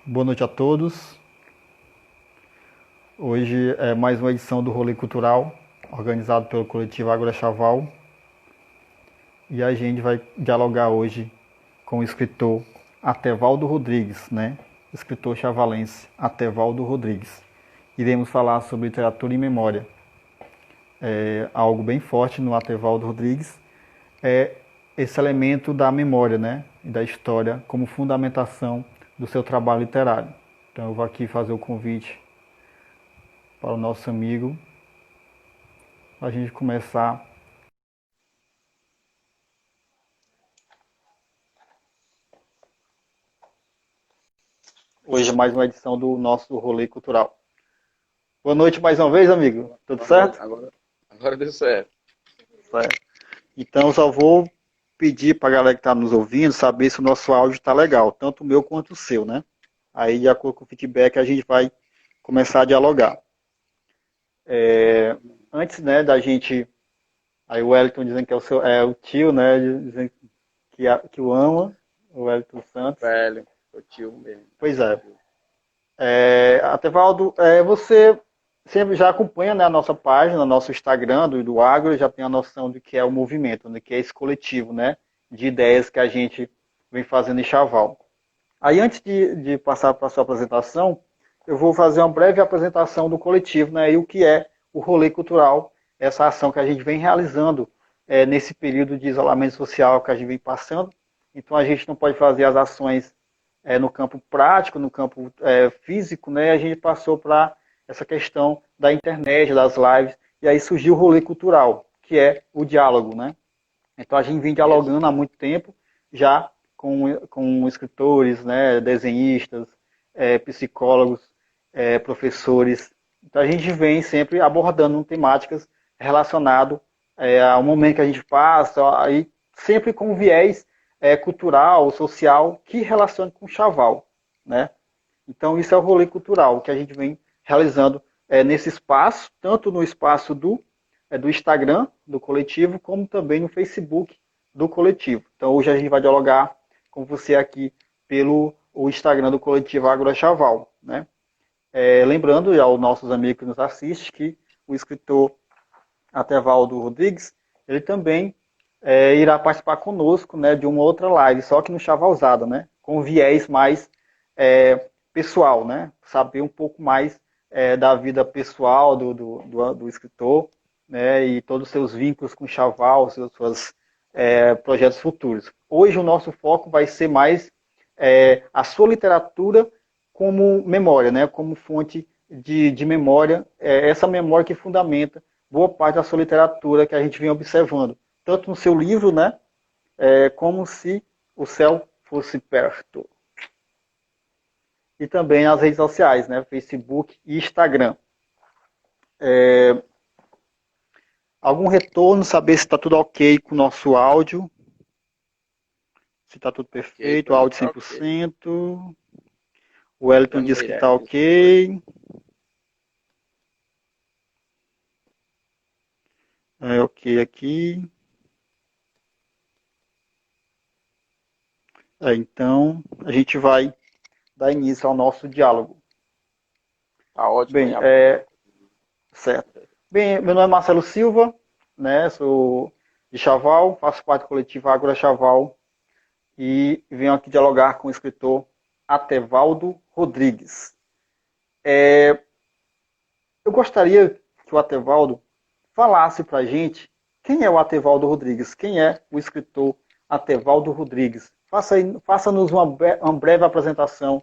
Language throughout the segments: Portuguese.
Boa noite a todos. Hoje é mais uma edição do Rolê Cultural, organizado pelo coletivo Ágora Chaval. E a gente vai dialogar hoje com o escritor Atevaldo Rodrigues, né? Escritor chavalense Atevaldo Rodrigues. Iremos falar sobre literatura e memória. Algo bem forte no Atevaldo Rodrigues é esse elemento da memória, né? E da história como fundamentação do seu trabalho literário. Então eu vou aqui fazer o convite para o nosso amigo, para a gente começar hoje mais uma edição do nosso Rolê Cultural. Boa noite mais uma vez, amigo. Tudo Boa noite. certo? Agora deu certo. Certo. Então, só vou pedir para a galera que está nos ouvindo saber se o nosso áudio está legal, tanto o meu quanto o seu, né? Aí, de acordo com o feedback, a gente vai começar a dialogar. Antes, né, da gente... Aí o Wellington dizendo que é o tio, né? Dizendo que o ama, o Wellington Santos. Velho, o tio mesmo. Pois é. Atevaldo, você sempre já acompanha, né, a nossa página, nosso Instagram do Agro, já tem a noção do que é o movimento, do que é esse coletivo, né, de ideias que a gente vem fazendo em Chaval. Aí, antes de passar para a sua apresentação, eu vou fazer uma breve apresentação do coletivo, né, e o que é o Rolê Cultural, essa ação que a gente vem realizando nesse período de isolamento social que a gente vem passando. Então, a gente não pode fazer as ações no campo prático, no campo físico, né, a gente passou para essa questão da internet, das lives, e aí surgiu o rolê cultural, que é o diálogo, né? Então a gente vem Isso. dialogando há muito tempo, já com escritores, né, desenhistas, psicólogos, professores. Então a gente vem sempre abordando temáticas relacionadas ao momento que a gente passa, aí sempre com viés cultural, social, que relaciona com o Chaval, né? Então isso é o rolê cultural que a gente vem realizando nesse espaço, tanto no espaço do Instagram do coletivo, como também no Facebook do coletivo. Então hoje a gente vai dialogar com você aqui pelo o Instagram do coletivo Agro Chaval, né? Lembrando aos nossos amigos que nos assistem que o escritor Atevaldo Rodrigues, ele também irá participar conosco, né, de uma outra live, só que no Chavalzada, né, com viés mais pessoal, né, saber um pouco mais da vida pessoal do escritor, né, e todos os seus vínculos com o Chaval, seus projetos futuros. Hoje o nosso foco vai ser mais a sua literatura como memória, né, como fonte de memória, essa memória que fundamenta boa parte da sua literatura que a gente vem observando, tanto no seu livro, né, como se o céu fosse perto. E também nas redes sociais, né, Facebook e Instagram. Algum retorno, saber se está tudo ok com o nosso áudio, se está tudo Ok, perfeito, pra mim áudio tá ok. 100%. O Wellington Vamos disse que ver está aí depois. ok. Ok aqui. Então, a gente vai dar início ao nosso diálogo. Tá ótimo aí Bem, a voz. certo. Bem, meu nome é Marcelo Silva, né? Sou de Chaval, faço parte do coletivo Ágora Chaval e venho aqui dialogar com o escritor Atevaldo Rodrigues. Eu gostaria que o Atevaldo falasse para a gente quem é o Atevaldo Rodrigues, quem é o escritor Atevaldo Rodrigues. Faça-nos uma breve apresentação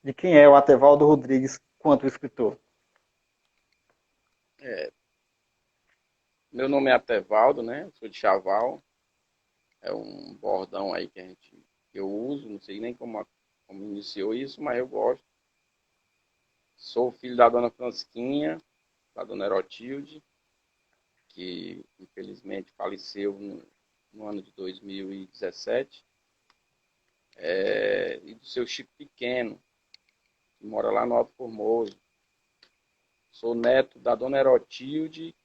de quem é o Atevaldo Rodrigues quanto escritor. É, meu nome é Atevaldo, né? Sou de Chaval. É um bordão aí que eu uso, não sei nem como iniciou isso, mas eu gosto. Sou filho da dona Francisquinha, da dona Erotilde, que infelizmente faleceu no ano de 2017. E do seu Chico Pequeno, que mora lá no Alto Formoso. Sou neto da dona Erotilde,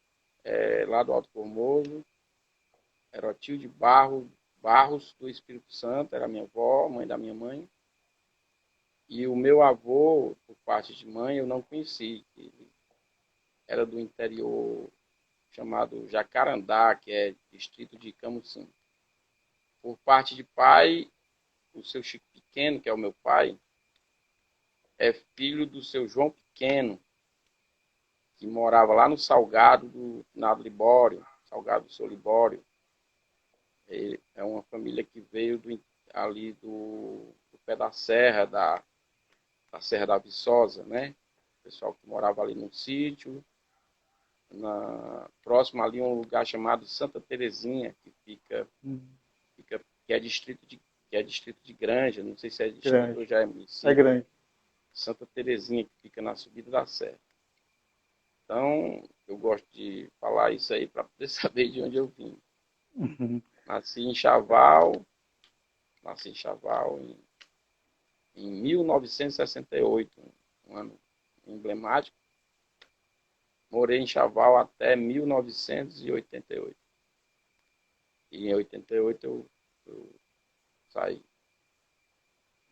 lá do Alto Formoso. Erotilde Barros do Espírito Santo, era minha avó, mãe da minha mãe. E o meu avô, por parte de mãe, eu não conheci. Ele era do interior chamado Jacarandá, que é distrito de Camusim. Por parte de pai, o seu Chico Pequeno, que é o meu pai, é filho do seu João Pequeno, que morava lá no Salgado do Nado Libório, Salgado do seu Libório. Ele é uma família que veio ali do pé da serra, da Serra da Viçosa, né? O pessoal que morava ali num sítio, próximo ali um lugar chamado Santa Terezinha, que fica que é distrito de Granja, não sei se é distrito Grande. ou já é É município. grande. Santa Terezinha, que fica na subida da serra. Então, eu gosto de falar isso aí para poder saber de onde eu vim. Uhum. Nasci em Chaval em 1968, um ano emblemático. Morei em Chaval até 1988. E em 88 eu saí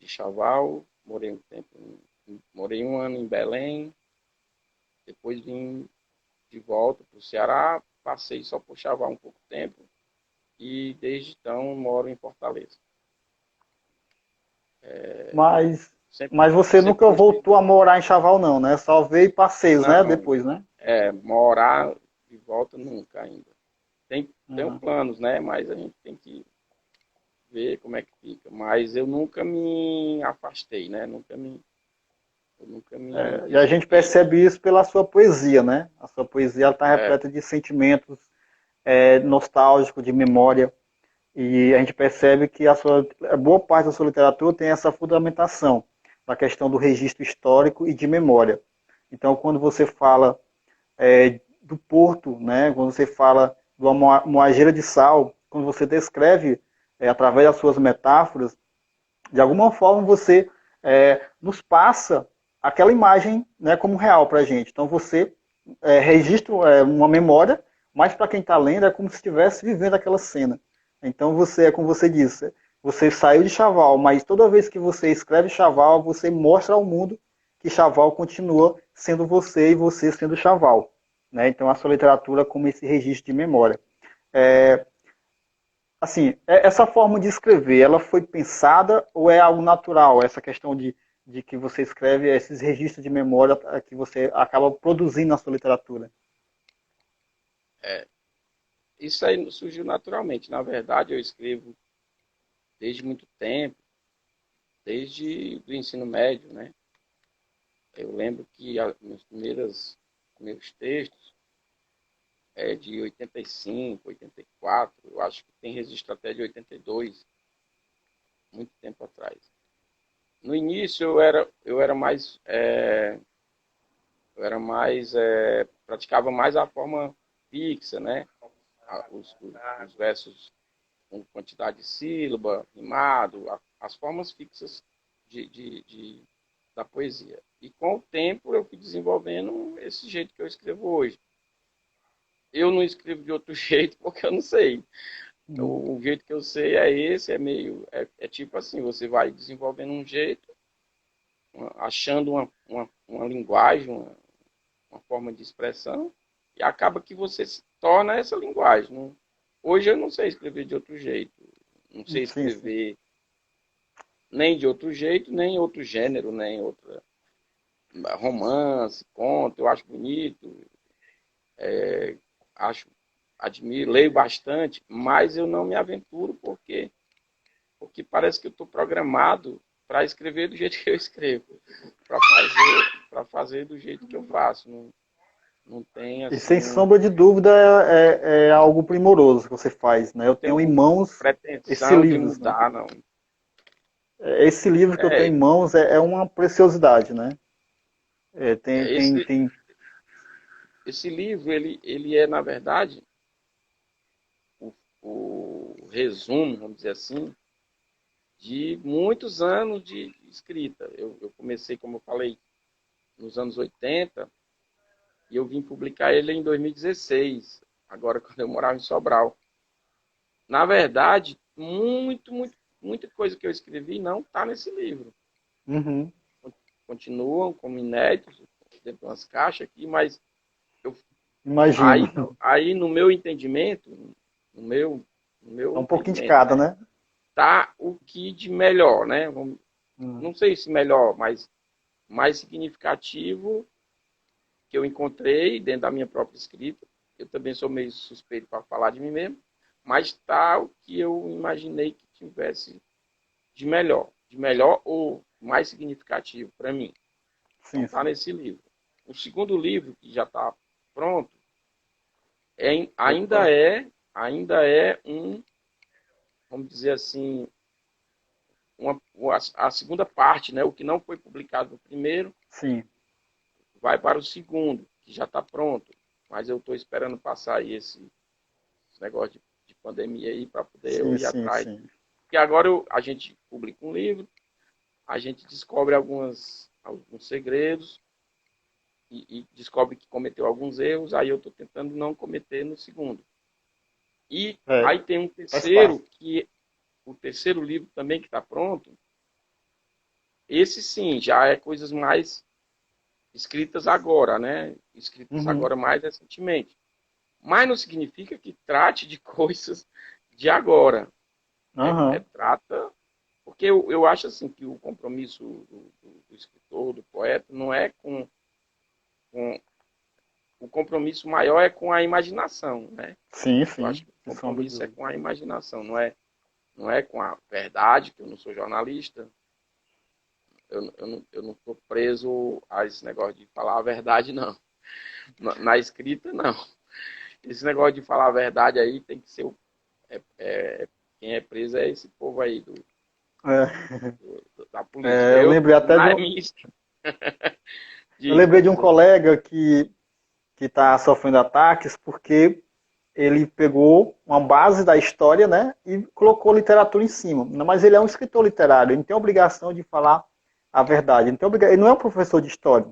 de Chaval, morei um ano em Belém, depois vim de volta para o Ceará, passei só por Chaval um pouco tempo e desde então moro em Fortaleza. Mas, Sempre, mas você sempre nunca gostei. voltou a morar em Chaval, não, né? Só veio passeios, né? Não, Depois, né? morar de volta nunca ainda. Tenho Uhum. planos, né? Mas a gente tem que ver como é que fica. Mas eu nunca me afastei, né? Eu nunca me E a gente desliguei. percebe isso pela sua poesia, né? A sua poesia está É, repleta de sentimentos nostálgicos, de memória. E a gente percebe que a boa parte da sua literatura tem essa fundamentação na questão do registro histórico e de memória. Então, quando você fala do porto, né? Quando você fala de uma moageira de sal, quando você descreve através das suas metáforas, de alguma forma você nos passa aquela imagem, né, como real para a gente. Então você registra uma memória, mas para quem está lendo é como se estivesse vivendo aquela cena. Então você, é como você disse, você saiu de Chaval, mas toda vez que você escreve Chaval, você mostra ao mundo que Chaval continua sendo você e você sendo Chaval. Né? Então a sua literatura como esse registro de memória. É, assim, essa forma de escrever, ela foi pensada ou é algo natural? Essa questão de que você escreve esses registros de memória que você acaba produzindo na sua literatura. isso aí surgiu naturalmente. Na verdade, eu escrevo desde muito tempo, desde o ensino médio, né? Eu lembro que meus primeiros textos é de 85, 84, eu acho que tem registro até de 82, muito tempo atrás. No início praticava mais a forma fixa, né? Os versos com quantidade de sílaba, rimado, as formas fixas da poesia. E com o tempo eu fui desenvolvendo esse jeito que eu escrevo hoje. Eu não escrevo de outro jeito porque eu não sei. O jeito que eu sei é esse, é tipo assim, você vai desenvolvendo um jeito, achando uma linguagem, uma forma de expressão, e acaba que você se torna essa linguagem. Hoje eu não sei escrever de outro jeito, não sei Sim, sim. escrever nem de outro jeito, nem outro gênero, nem outra romance, conto, eu acho bonito, acho, admiro, leio bastante, mas eu não me aventuro porque parece que eu estou programado para escrever do jeito que eu escrevo, para fazer do jeito que eu faço. Não tem E sem assim, sombra de dúvida é algo primoroso que você faz, né? não Eu tenho em tenho mãos esse pretensão de livro, né? mudar, não. Esse livro que eu tenho É, em mãos é uma preciosidade, né? é, esse livro, ele é, na verdade, o resumo, vamos dizer assim, de muitos anos de escrita. Eu comecei, como eu falei, nos anos 80 e eu vim publicar ele em 2016, agora quando eu morava em Sobral. Na verdade, muita coisa que eu escrevi não está nesse livro. Uhum. continuam como inéditos, dentro de umas caixas aqui, mas eu, Imagino. aí no meu entendimento, no meu, no É meu um pouquinho de entendimento, cada, né? tá o que de melhor, né? Hum. Não sei se melhor, mas mais significativo que eu encontrei dentro da minha própria escrita. Eu também sou meio suspeito para falar de mim mesmo, mas tá o que eu imaginei que tivesse de melhor ou mais significativo para mim. Então Sim, tá sim. nesse livro. O segundo livro que já está pronto Opa. ainda é um, vamos dizer assim, a segunda parte, né? O que não foi publicado no primeiro Sim. vai para o segundo, que já está pronto. Mas eu estou esperando passar aí esse negócio de pandemia aí para poder eu Sim, ir sim, atrás. sim. Porque agora a gente publica um livro, a gente descobre alguns segredos e descobre que cometeu alguns erros, aí eu estou tentando não cometer no segundo. E É, aí tem um faz parte. terceiro, que o terceiro livro também que está pronto, esse sim, já é coisas mais escritas agora, né? Escritas Uhum. agora mais recentemente. Mas não significa que trate de coisas de agora. Aham. Trata. Porque eu acho assim que o compromisso do escritor, do poeta, não é com. O compromisso maior é com a imaginação, né? Sim, Eu acho sim. que o Sem sombra de compromisso é dúvida. com a imaginação, não é com a verdade, que eu não sou jornalista. Eu não estou preso a esse negócio de falar a verdade, não. Na escrita, não. Esse negócio de falar a verdade aí tem que ser quem é preso é esse povo aí É. da política. É, eu lembrei até de Na um, minha, eu diz, lembrei de pode um dizer. colega que está sofrendo ataques porque ele pegou uma base da história, né, e colocou literatura em cima. Mas ele é um escritor literário, ele não tem obrigação de falar a verdade. Ele não é um professor de história.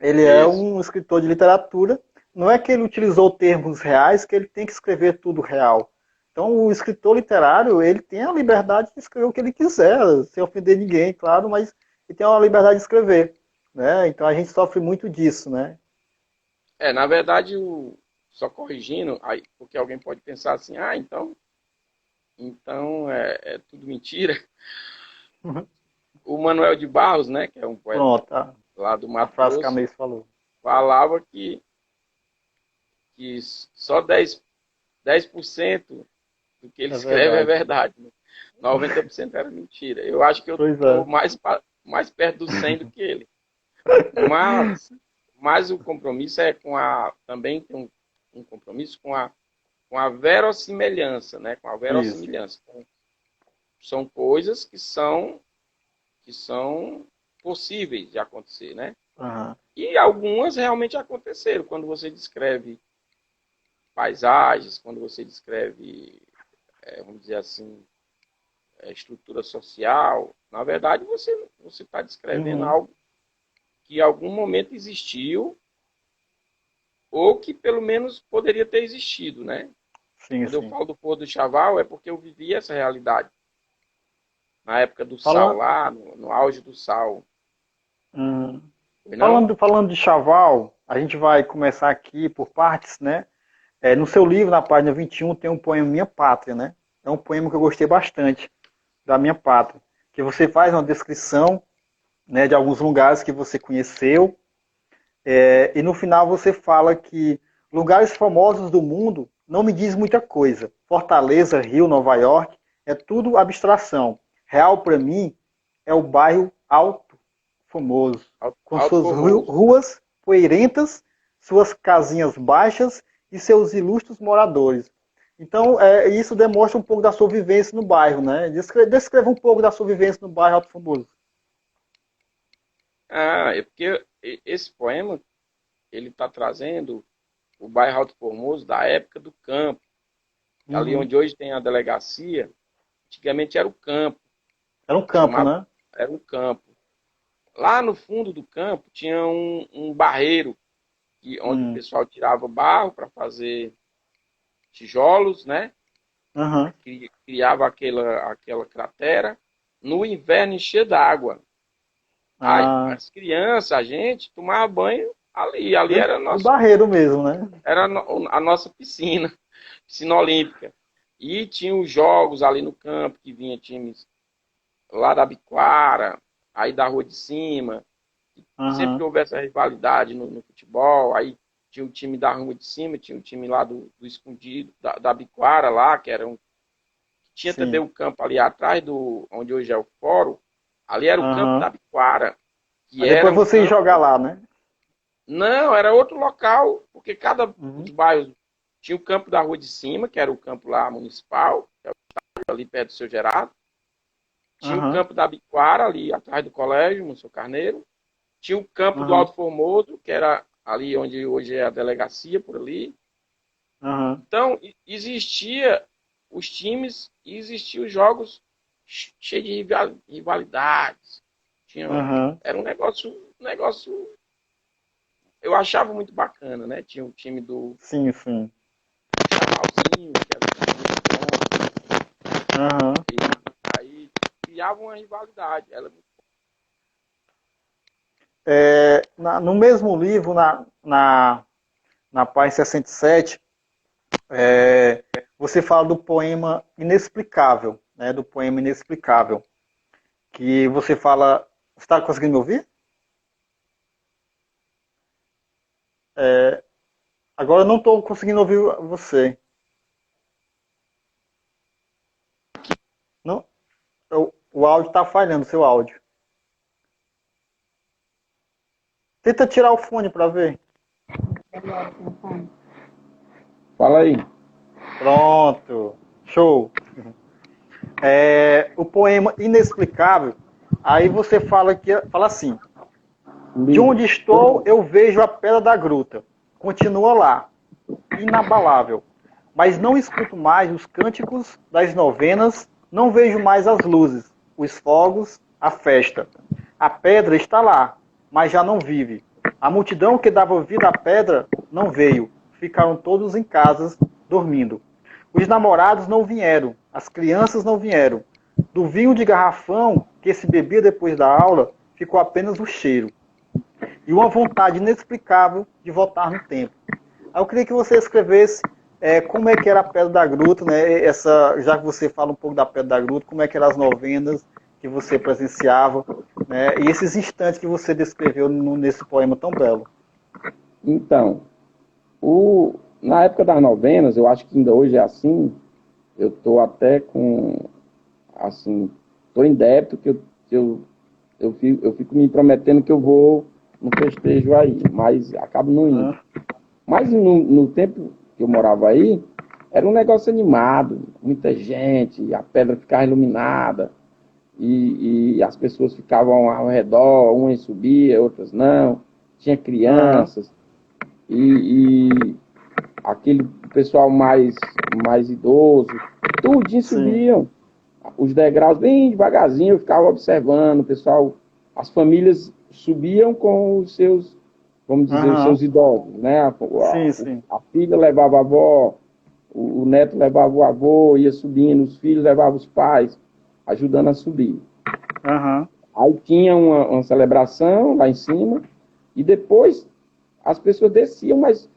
Ele é Isso. um escritor de literatura. Não é que ele utilizou termos reais, que ele tem que escrever tudo real. Então, o escritor literário, ele tem a liberdade de escrever o que ele quiser, sem ofender ninguém, claro, mas ele tem a liberdade de escrever, né? Então, a gente sofre muito disso, né? Na verdade, só corrigindo, aí, porque alguém pode pensar assim, então é tudo mentira. O Manuel de Barros, né, que é um poeta Pronto, lá do a Mato frase que a Grosso, Inês falou. falava que só 10% do que ele É escreve é verdade. verdade. Né? 90% era mentira. Eu acho que eu Pois estou é. mais perto do 100 do que ele. Mas, mas o compromisso é também tem um compromisso com a verossimilhança, né? Com a Isso. verossimilhança. Então, são coisas que são possíveis de acontecer, né? Aham. E algumas realmente aconteceram. Quando você descreve paisagens, quando você descreve, vamos dizer assim, estrutura social, na verdade você está descrevendo Uhum. algo que em algum momento existiu ou que pelo menos poderia ter existido, né? Sim, Quando eu sim. falo do pôr do Chaval é porque eu vivi essa realidade na época do sal Falando, lá, no auge do sal, uhum. não? Falando de Chaval, a gente vai começar aqui por partes, né? No seu livro, na página 21, tem um poema Minha Pátria, né? É um poema que eu gostei bastante, da Minha Pátria, que você faz uma descrição, né, de alguns lugares que você conheceu, e no final você fala que lugares famosos do mundo não me diz muita coisa. Fortaleza, Rio, Nova York, é tudo abstração. Real para mim é o bairro Alto Formoso, com Alto suas Formoso. ruas poeirentas, suas casinhas baixas e seus ilustres moradores. Então, isso demonstra um pouco da sua vivência no bairro, né? Descreva um pouco da sua vivência no bairro Alto Formoso. É porque esse poema ele está trazendo o bairro Alto Formoso da época do campo, ali Uhum. onde hoje tem a delegacia, antigamente era o campo, Era um campo, chamava, né? era um campo. Lá no fundo do campo tinha um barreiro, onde o Hum. pessoal tirava barro para fazer tijolos, né? Uhum. Criava aquela cratera. No inverno enchia d'água. Ah, As crianças, a gente tomava banho ali. Ali era no Barreiro mesmo, né? a nossa piscina, piscina olímpica. E tinha os jogos ali no campo, que vinha times lá da Biquara, aí da Rua de Cima. Sempre Aham, houve essa rivalidade no futebol. Aí tinha o time da Rua de Cima, tinha o time lá do Escondido, da Biquara lá, que era um. Tinha também sim. o campo ali atrás do onde hoje é o fórum. Ali era o campo da Aham. Biquara, que Aí depois era um você ir jogar campo. lá, né? Não, era outro local, porque cada os Uhum. bairros tinha o campo da Rua de Cima, que era o campo lá municipal, que é ali perto do seu Gerardo. Tinha o Aham. campo da Biquara, ali atrás do colégio, no seu Carneiro. Tinha o campo do Aham. Alto Formoso, que era ali onde hoje é a delegacia, por ali. Aham. Então, existia os times e existiam os jogos cheios de rivalidades. Tinha, Aham. era um negócio, eu achava muito bacana, né? Tinha o time do Sim, sim. Chavalzinho, que era muito bom, Aham. e aí criava uma rivalidade. No mesmo livro, na página 67, você fala do poema Inexplicável, né? Do poema Inexplicável. Que você fala. Você está conseguindo me ouvir? Agora eu não estou conseguindo ouvir você. Não, o áudio está falhando, o seu áudio. Tenta tirar o fone para ver. Fala aí. Pronto. Show. O poema Inexplicável, aí você fala assim: de onde estou, eu vejo a pedra da gruta. Continua lá, inabalável. Mas não escuto mais os cânticos das novenas, não vejo mais as luzes, os fogos, a festa. A pedra está lá, mas já não vive. A multidão que dava vida à pedra não veio. Ficaram todos em casas, dormindo. Os namorados não vieram, as crianças não vieram. Do vinho de garrafão que se bebia depois da aula, ficou apenas o cheiro e uma vontade inexplicável de voltar no tempo. Aí eu queria que você escrevesse como é que era a Pedra da Gruta, né? Já que você fala um pouco da Pedra da Gruta, como é que eram as novenas que você presenciava, né? E esses instantes que você descreveu nesse poema tão belo. Então, na época das novenas, eu acho que ainda hoje é assim, eu estou até com, assim, estou em débito, eu fico me prometendo que eu vou no festejo aí, mas acabo não indo. Ah, Mas no tempo que eu morava aí, era um negócio animado, muita gente, a pedra ficava iluminada, e as pessoas ficavam ao redor, umas subia, outras não, tinha aham, crianças, e aquele pessoal mais idoso, tudinho sim, subiam os degraus bem devagarzinho, eu ficava observando, o pessoal, as famílias subiam com os seus, vamos dizer, os seus aham, idosos, né? sim, sim, A filha levava a avó, o neto levava o avô, ia subindo, os filhos levavam os pais, ajudando a subir. aham, Aí tinha uma celebração lá em cima, e depois as pessoas desciam, mas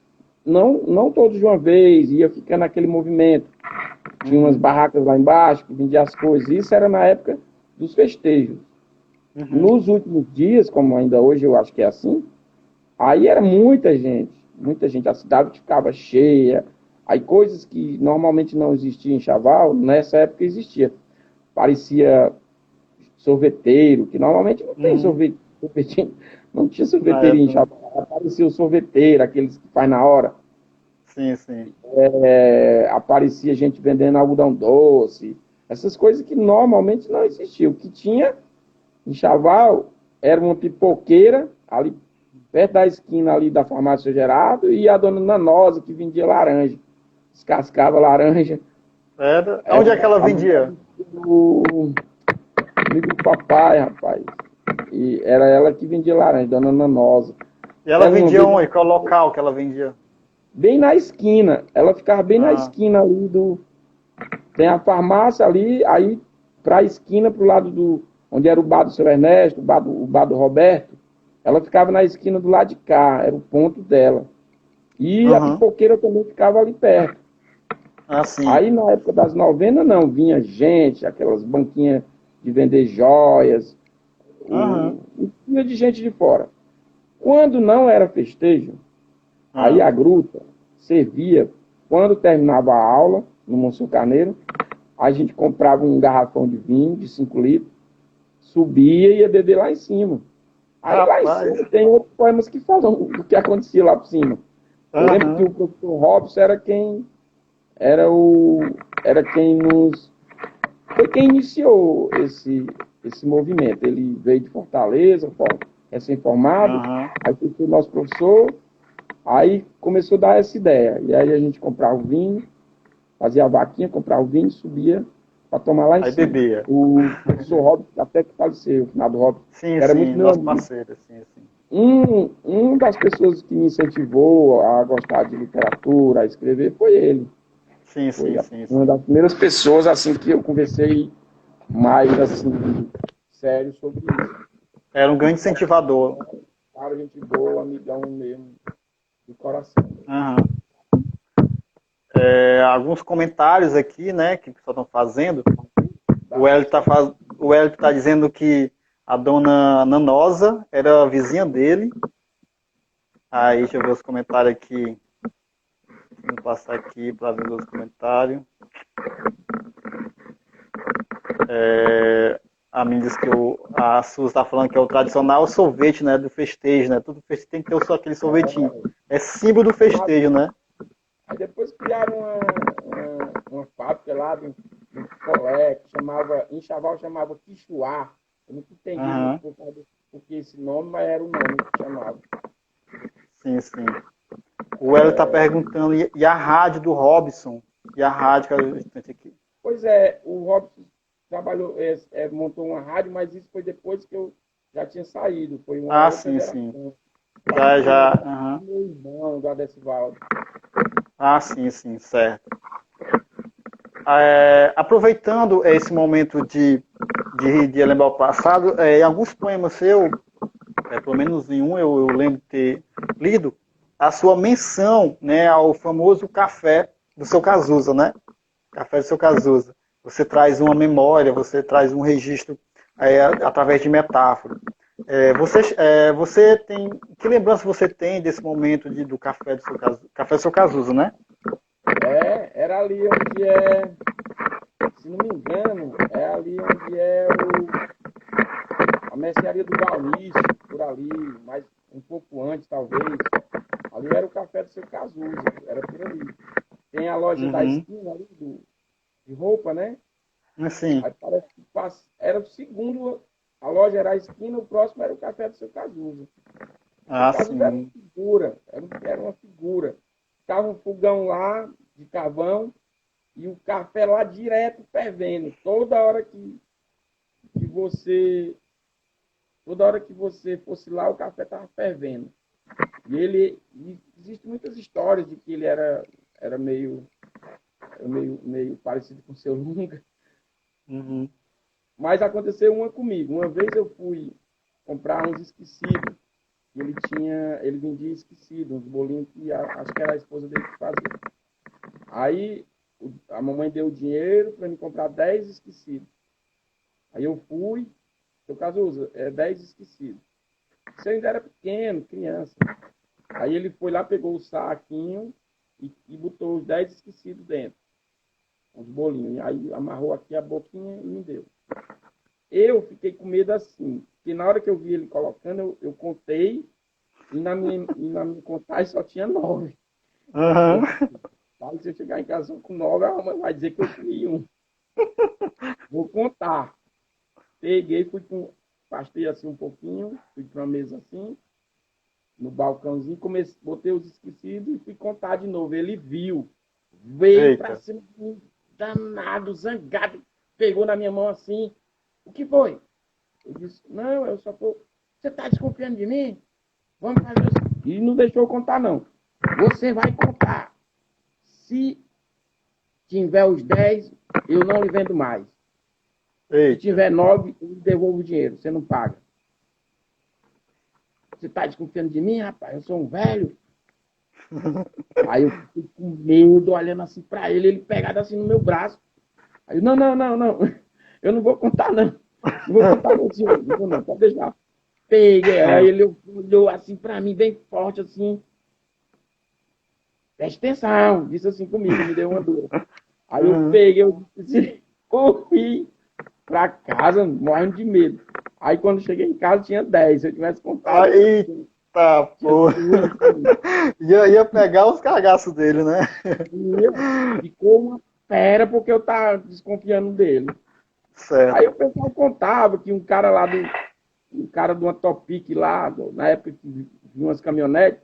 não todos de uma vez, ia ficando aquele movimento. Tinha umas uhum, barracas lá embaixo que vendiam as coisas. Isso era na época dos festejos. uhum, Nos últimos dias, como ainda hoje eu acho que é assim, aí era muita gente, muita gente. A cidade ficava cheia. Aí coisas que normalmente não existiam em Chaval, nessa época existia. Parecia sorveteiro, que normalmente não tem uhum, sorvete, não tinha na sorveteria em época, né? Chaval. Aparecia o sorveteiro, aqueles que faz na hora. Sim, sim, Aparecia gente vendendo algodão doce, essas coisas que normalmente não existiam. O que tinha em Chaval era uma pipoqueira, ali perto da esquina ali da farmácia Gerardo, e a dona Nanosa, que vendia laranja. Descascava laranja. era. Era Onde é que ela a vendia? do amigo do papai, rapaz. E era ela que vendia laranja, dona Nanosa. E ela Ela uma vendia vez, onde? Qual local que ela vendia? bem na esquina, ela ficava bem na Ah, esquina ali do. Tem a farmácia ali, aí para a esquina, para o lado do onde era o bar do seu Ernesto, o bar do Roberto, ela ficava na esquina do lado de cá, era o ponto dela. E a pipoqueira também ficava ali perto. Aí, na época das novenas, não, vinha gente, aquelas banquinhas de vender joias, vinha de gente de fora. Quando não era festejo, aí a gruta servia, quando terminava a aula, no Monsenhor Carneiro, a gente comprava um garrafão de vinho de 5 litros, subia e ia beber lá em cima. Aí lá em cima tem outros poemas que falam do que acontecia lá por cima. Eu lembro que o professor Robson foi quem iniciou esse movimento. Ele veio de Fortaleza, recém-formado, aí foi o nosso professor, aí começou a dar essa ideia. E aí a gente comprava o vinho, fazia a vaquinha, comprava o vinho, subia para tomar lá em cima. Aí bebia. O professor Robson, até que faleceu, o finado Robson, era muito meu amigo. Parceiro, sim. Um das pessoas que me incentivou a gostar de literatura, a escrever, foi ele. Sim. Uma das primeiras pessoas assim que eu conversei mais assim sério sobre isso. Era um grande incentivador. Cara, gente boa, amigão mesmo, do coração. Alguns comentários aqui, né, que o pessoal estão fazendo. O Hélio está dizendo que a dona Nanosa era a vizinha dele. Aí, deixa eu ver os comentários aqui. Vou passar aqui para ver os comentários. A mim diz que a Suzy está falando que é o tradicional sorvete, né, do festejo, né? Todo festejo tem que ter só aquele sorvetinho. É símbolo do festejo, né? Aí depois criaram uma fábrica lá de um colé que em Chaval chamava Quixuá. Eu não entendi porque esse nome, mas era o nome que chamava. Sim. O Hélio está perguntando, e a rádio do Robson? E a rádio que era o instante aqui? Pois é, o Robson trabalhou, montou uma rádio, mas isso foi depois que eu já tinha saído. Foi uma outra geração. Sim. Meu irmão, do Adecivaldo. Sim, certo. Aproveitando esse momento de lembrar o passado, em alguns poemas seus, pelo menos em um eu lembro de ter lido, a sua menção, né, ao famoso café do seu Cazuza, né? Café do seu Cazuza. Você traz uma memória, você traz um registro através de metáfora. Você tem... Que lembrança você tem desse momento do café do seu Cazuza, né? Era ali onde se não me engano, é ali onde a mercearia do Valnício, por ali, mas um pouco antes, talvez. Ali era o café do seu Cazuza, era por ali. Tem a loja da esquina ali, de roupa, né? Sim. Aí parece que era o segundo, a loja era a esquina, o próximo era o café do seu Cazuza. O Cazuza era uma figura, era uma figura. Ficava um fogão lá, de carvão, e o café lá direto fervendo. Toda hora que você fosse lá, o café estava fervendo. E existem muitas histórias de que ele era meio parecido com o seu Lunga. Mas aconteceu uma comigo. Uma vez eu fui comprar uns esquecidos. Ele vendia esquecido, uns bolinhos que acho que era a esposa dele que fazia. Aí a mamãe deu o dinheiro para me comprar 10 esquecidos. Aí eu fui, seu Cazuza, 10 esquecidos. Você ainda era pequeno, criança. Aí ele foi lá, pegou o saquinho e botou os 10 esquecidos dentro. Os bolinhos. E aí amarrou aqui a boquinha e me deu. Eu fiquei com medo assim, porque na hora que eu vi ele colocando, eu contei, e na minha contagem só tinha 9. Se eu chegar em casa com 9, a mãe vai dizer que eu comi um. Vou contar. Peguei, pastei assim um pouquinho, fui para uma mesa assim, no balcãozinho, botei os esquecidos e fui contar de novo. Ele viu, veio para cima de mim, danado, zangado, pegou na minha mão assim. O que foi? Eu disse, não, eu só tô... Você está desconfiando de mim? Vamos fazer isso. E não deixou eu contar, não. Você vai contar. Se tiver os 10, eu não lhe vendo mais. Se tiver 9, eu devolvo o dinheiro, você não paga. Você tá desconfiando de mim, rapaz? Eu sou um velho. Aí eu fiquei com medo, olhando assim pra ele pegado assim no meu braço. Aí eu, não. Eu não vou contar, não. Não vou contar não, senhor. Não vou não, pode deixar. Peguei. Aí ele olhou assim pra mim, bem forte, assim. Preste atenção. Disse assim comigo, me deu uma dor. Aí eu peguei, eu disse, corri pra casa, morrendo de medo. Aí quando cheguei em casa tinha 10. Se eu tivesse contado. Eita, pô. Ia pegar os cagaços dele, né? Ficou uma fera porque eu tava desconfiando dele. Certo. Aí o pessoal contava que um cara lá um cara de uma Topic lá, na época que vinha umas caminhonetes,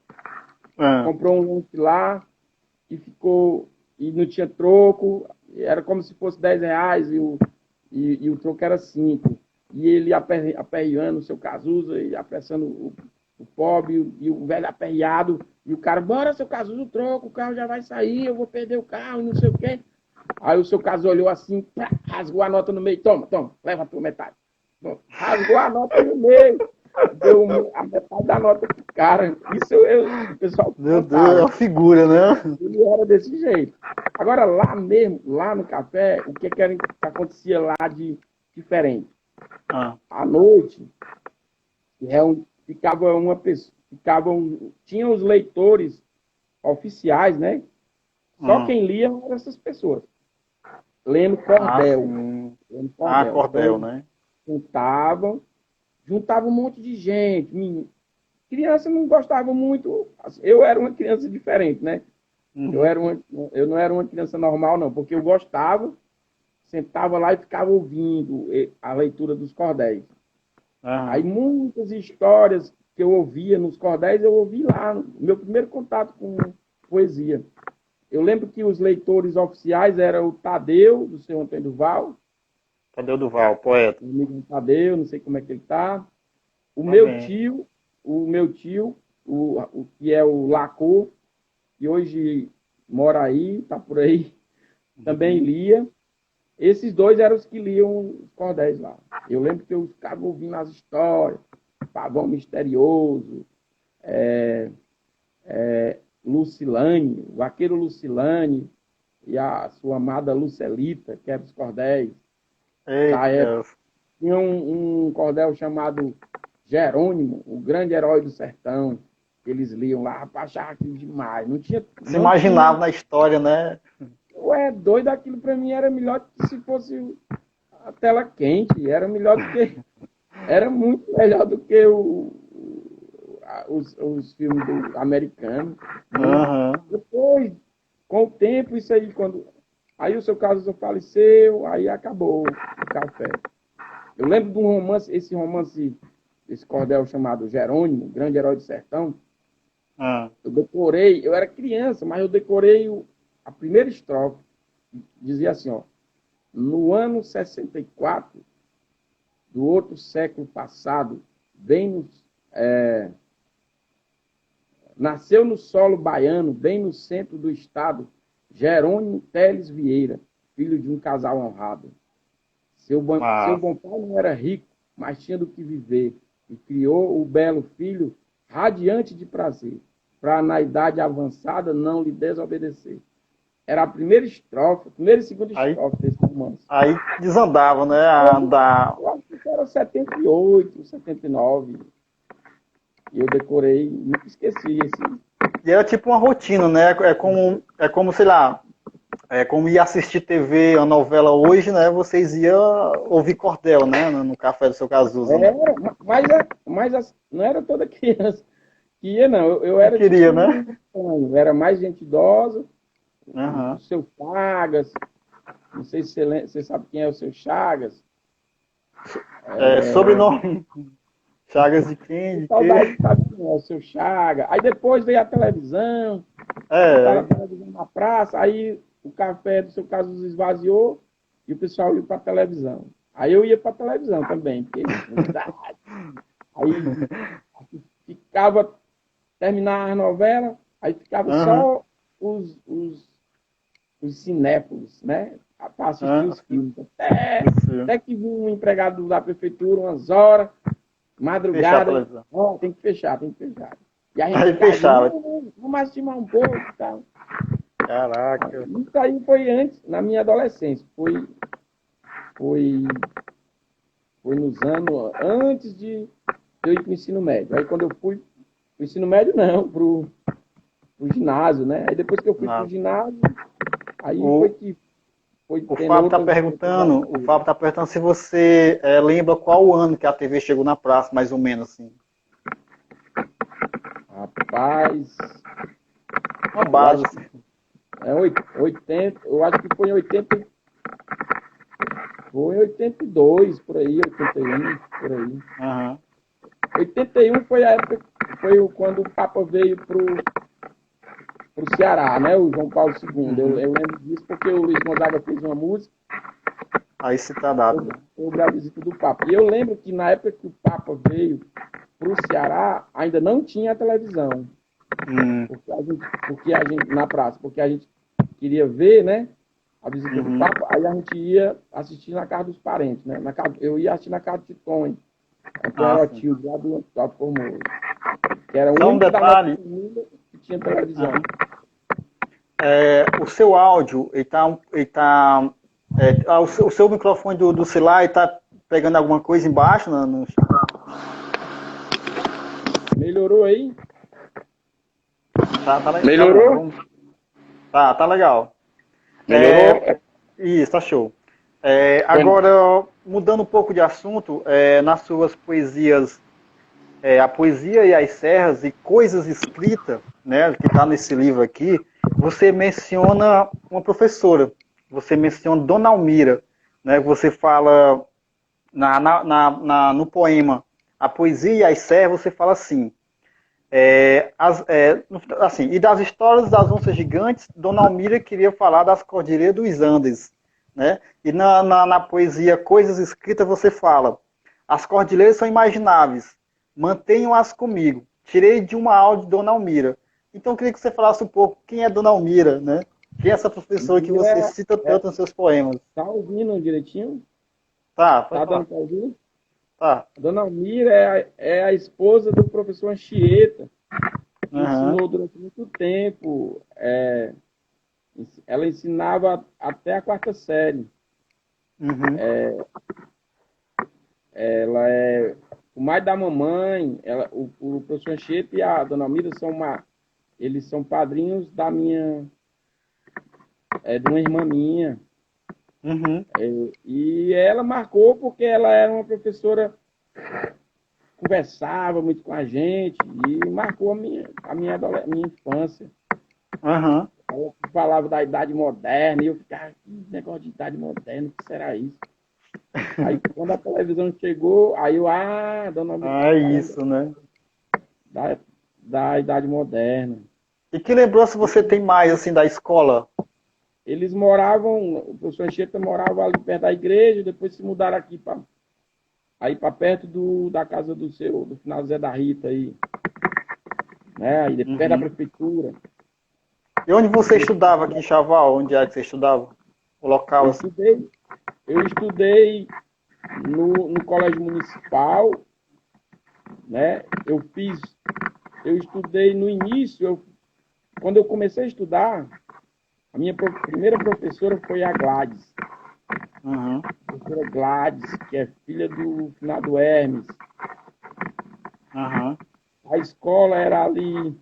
comprou um lanche lá e ficou, e não tinha troco, era como se fosse R$10 e o troco era 5. E ele aperreando o seu Cazuza e apressando o pobre e o velho aperreado, e o cara, bora seu Cazuza, o troco, o carro já vai sair, eu vou perder o carro, não sei o quê. Aí o seu Cazuza olhou assim, rasgou a nota no meio, toma, leva a tua metade. Rasgou a nota no meio, deu a metade da nota pro cara. Isso o pessoal meu Deus, é uma figura, né? Ele era desse jeito. Agora, lá mesmo, lá no café, o que acontecia lá de diferente? À noite, ficava uma pessoa, tinha os leitores oficiais, né? Só quem lia eram essas pessoas. Lendo cordel. Cordel, então, né? Juntavam um monte de gente. Criança não gostava muito. Eu era uma criança diferente, né? Eu não era uma criança normal, não, porque eu gostava, sentava lá e ficava ouvindo a leitura dos cordéis. Aí muitas histórias que eu ouvia nos cordéis, eu ouvi lá, no meu primeiro contato com poesia. Eu lembro que os leitores oficiais eram o Tadeu, do seu Antônio Duval. Tadeu Duval, poeta. O amigo Tadeu, não sei como é que ele está. O meu tio, o que é o Lacô, que hoje mora aí, está por aí, também lia. Esses dois eram os que liam os cordéis lá. Eu lembro que eu ficava ouvindo as histórias, Pavão Misterioso, Lucilane, o vaqueiro Lucilane e a sua amada Lucelita, que era os cordéis. Tinha um cordel chamado Jerônimo, o grande herói do sertão, que eles liam lá, rapaz, achava aquilo demais. Se imaginava na história, né? Doido, aquilo para mim era melhor que se fosse a tela quente, era melhor do que... Era muito melhor do que os filmes americanos. Depois, com o tempo, isso aí, aí o seu Cazuza faleceu, aí acabou o café. Eu lembro de um romance, esse cordel chamado Jerônimo, Grande Herói do Sertão. Eu decorei, eu era criança, mas eu decorei a primeira estrofe. Dizia assim, ó: no ano 64 do outro século passado, nasceu no solo baiano, bem no centro do estado, Jerônimo Teles Vieira, filho de um casal honrado. Seu bom pai não era rico, mas tinha do que viver, e criou o belo filho radiante de prazer, para na idade avançada não lhe desobedecer. Era a primeira estrofe, primeira e segunda estrofe desse romance. Aí desandava, né? Eu acho que era 78, 79. E eu decorei, nunca esqueci esse. E era tipo uma rotina, né? É como sei lá, como ir assistir TV, a novela hoje, né? Vocês iam ouvir cordel, né? No café do seu Cazuza. Né? Mas não era toda criança que ia, não. Eu era queria, né? Era mais gente idosa. O seu Chagas, não sei se você sabe quem é o seu Chagas. Sobrenome. Chagas de quem? Saudade sabe quem é o seu Chagas. Aí depois veio a televisão, a televisão na praça, aí o café do seu Cazuza esvaziou e o pessoal ia para a televisão. Aí eu ia para a televisão também, porque aí terminava a novela, aí ficava só os os cinéfilos, né? Para assistir os filmes. Até que vinha um empregado da prefeitura, umas horas, madrugada, tem que fechar. E a gente fechava. Vamos assistir mais um pouco e tal. Caraca. Isso aí foi antes, na minha adolescência. Foi nos anos antes de eu ir para o ensino médio. Aí quando eu fui para o ensino médio, não, para o ginásio, né? Aí depois que eu fui para o ginásio, aí foi que foi o Fábio está perguntando se você lembra qual ano que a TV chegou na praça, mais ou menos, assim. Rapaz... Uma base, assim. 80, eu acho que foi em 80... Foi em 82, por aí, 81, por aí. Uhum. 81 foi a época, quando o Papa veio pro Ceará, né? O João Paulo II. Uhum. Eu lembro disso porque o Luiz Gonzaga fez uma música. Aí se tá dado. Sobre a visita do Papa. E eu lembro que na época que o Papa veio pro Ceará, ainda não tinha televisão. Porque a gente, na praça, porque a gente queria ver, né? A visita do Papa, aí a gente ia assistir na casa dos parentes, né? Eu ia assistir na casa de Tonho, que era o tio lá do Alto Formoso. Que era um detalhe que tinha televisão. O seu áudio, o seu microfone do celular está pegando alguma coisa embaixo? Melhorou aí? Tá legal. Melhorou? Tá legal. Melhorou? Isso, tá show. Agora, mudando um pouco de assunto, nas suas poesias, A Poesia e as Serras e Coisas Escritas, né, que está nesse livro aqui, você menciona uma professora, você menciona Dona Almira, né, você fala no poema A Poesia e as Serras, você fala assim, e das histórias das onças gigantes, Dona Almira queria falar das cordilheiras dos Andes, né? E na poesia Coisas Escritas você fala, as cordilheiras são imagináveis, mantenham-as comigo, tirei de uma aula de Dona Almira. Então eu queria que você falasse um pouco quem é Dona Almira, né? Quem é essa professora que você cita tanto nos seus poemas? Tá ouvindo direitinho? Tá dando para ouvir? Tá. A Dona Almira é a esposa do professor Anchieta, que ensinou durante muito tempo. Ela ensinava até a 4ª série. Ela é o mais da mamãe. O professor Anchieta e a Dona Almira eles são padrinhos da minha... de uma irmã minha. E ela marcou porque ela era uma professora, conversava muito com a gente e marcou a minha infância. Ela falava da idade moderna e eu ficava, que negócio de idade moderna, o que será isso? Aí quando a televisão chegou, aí eu, Dona Almira, isso, né? Da idade moderna. E que lembrança você tem mais, assim, da escola? Eles moravam, o professor Anchieta morava ali perto da igreja, depois se mudaram aqui para perto da casa do final Zé da Rita aí. Né? Aí perto da prefeitura. E onde você estudava aqui em Chaval? Onde é que você estudava? O local? Eu estudei no colégio municipal, né? Eu estudei no início, quando eu comecei a estudar, a minha primeira professora foi a Gladys. A professora Gladys, que é filha do finado Hermes. A escola era ali,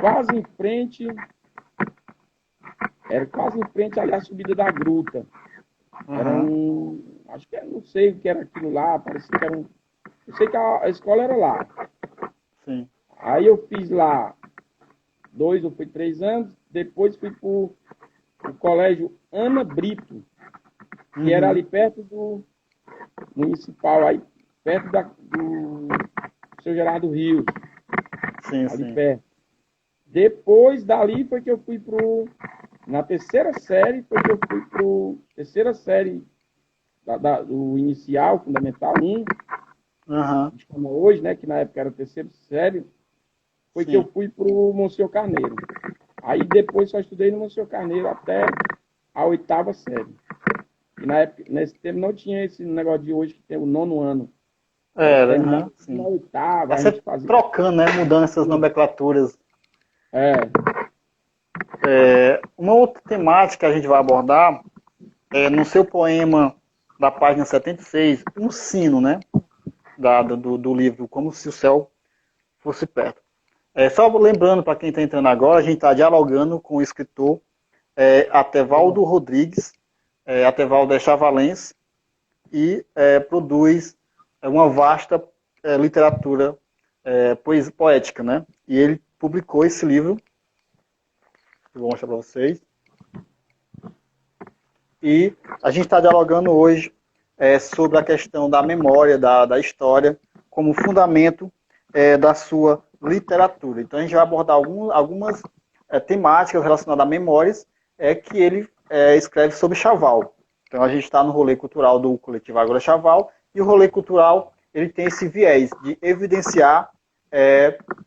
quase em frente ali à subida da gruta. Era acho que não sei o que era aquilo lá, parecia que era eu sei que a escola era lá. Sim. Aí eu fiz lá 2 ou 3 anos, depois fui para o colégio Ana Brito, que era ali perto do municipal, aí perto do seu Gerardo Rios. Ali perto. Depois dali foi que eu fui na 3ª série, foi que eu fui para a 3ª série do inicial, fundamental 1, que chama hoje, né, que na época era a 3ª série, foi que eu fui para o Monsenhor Carneiro. Aí depois só estudei no Monsenhor Carneiro até a 8ª série. E na época, nesse tempo não tinha esse negócio de hoje que tem o 9º ano. Sim. Na 8ª, a gente fazia... trocando, né? Mudando essas nomenclaturas. Uma outra temática que a gente vai abordar é no seu poema da página 76, um sino, né? Do livro Como se o Céu Fosse Perto. Só lembrando para quem está entrando agora, a gente está dialogando com o escritor Atevaldo Rodrigues. Atevaldo é chavalense e produz uma vasta literatura poética, né? E ele publicou esse livro, eu vou mostrar para vocês. E a gente está dialogando hoje sobre a questão da memória, da história, como fundamento da sua literatura. Então a gente vai abordar algumas temáticas relacionadas a memórias que ele escreve sobre Chaval. Então a gente está no rolê cultural do Coletivo Agora Chaval, e o rolê cultural ele tem esse viés de evidenciar